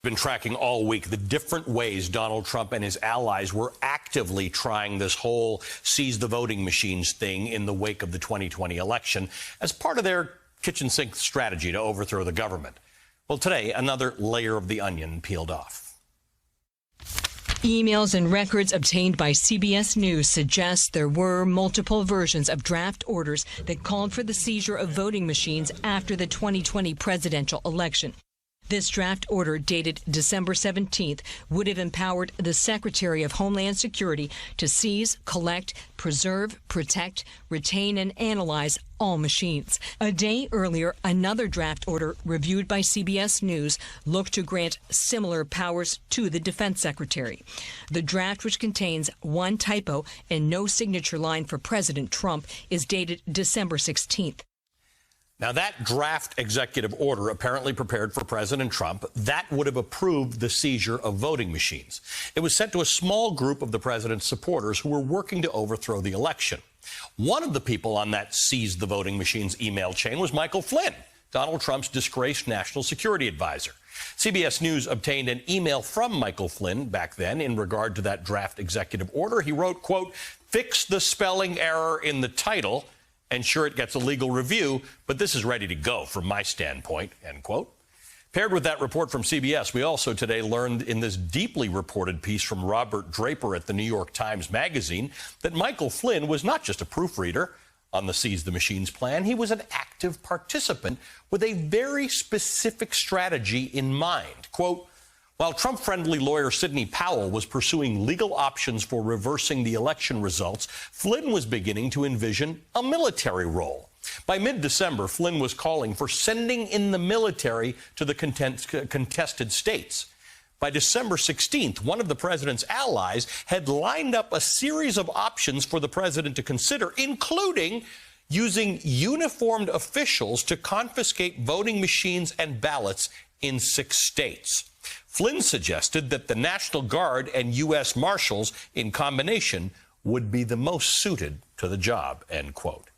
Been tracking all week the different ways Donald Trump and his allies were actively trying this whole seize the voting machines thing in the wake of the 2020 election as part of their kitchen sink strategy to overthrow the government. Well, today, another layer of the onion peeled off. Emails and records obtained by CBS News suggest there were multiple versions of draft orders that called for the seizure of voting machines after the 2020 presidential election. This draft order, dated December 17th, would have empowered the Secretary of Homeland Security to seize, collect, preserve, protect, retain, and analyze all machines. A day earlier, another draft order reviewed by CBS News looked to grant similar powers to the Defense Secretary. The draft, which contains one typo and no signature line for President Trump, is dated December 16th. Now, that draft executive order apparently prepared for President Trump, that would have approved the seizure of voting machines. It was sent to a small group of the president's supporters who were working to overthrow the election. One of the people on that seize the voting machines email chain was Michael Flynn, Donald Trump's disgraced national security advisor. CBS News obtained an email from Michael Flynn back then in regard to that draft executive order. He wrote, quote, "Fix the spelling error in the title. Ensure it gets a legal review, but this is ready to go from my standpoint," end quote. Paired with that report from CBS, we also today learned in this deeply reported piece from Robert Draper at the New York Times Magazine that Michael Flynn was not just a proofreader on the Seize the Machines plan. He was an active participant with a very specific strategy in mind. Quote, "While Trump-friendly lawyer Sidney Powell was pursuing legal options for reversing the election results, Flynn was beginning to envision a military role. By mid-December, Flynn was calling for sending in the military to the contested states. By December 16th, one of the president's allies had lined up a series of options for the president to consider, including using uniformed officials to confiscate voting machines and ballots in 6 states. Flynn suggested that the National Guard and U.S. Marshals in combination would be the most suited to the job," end quote.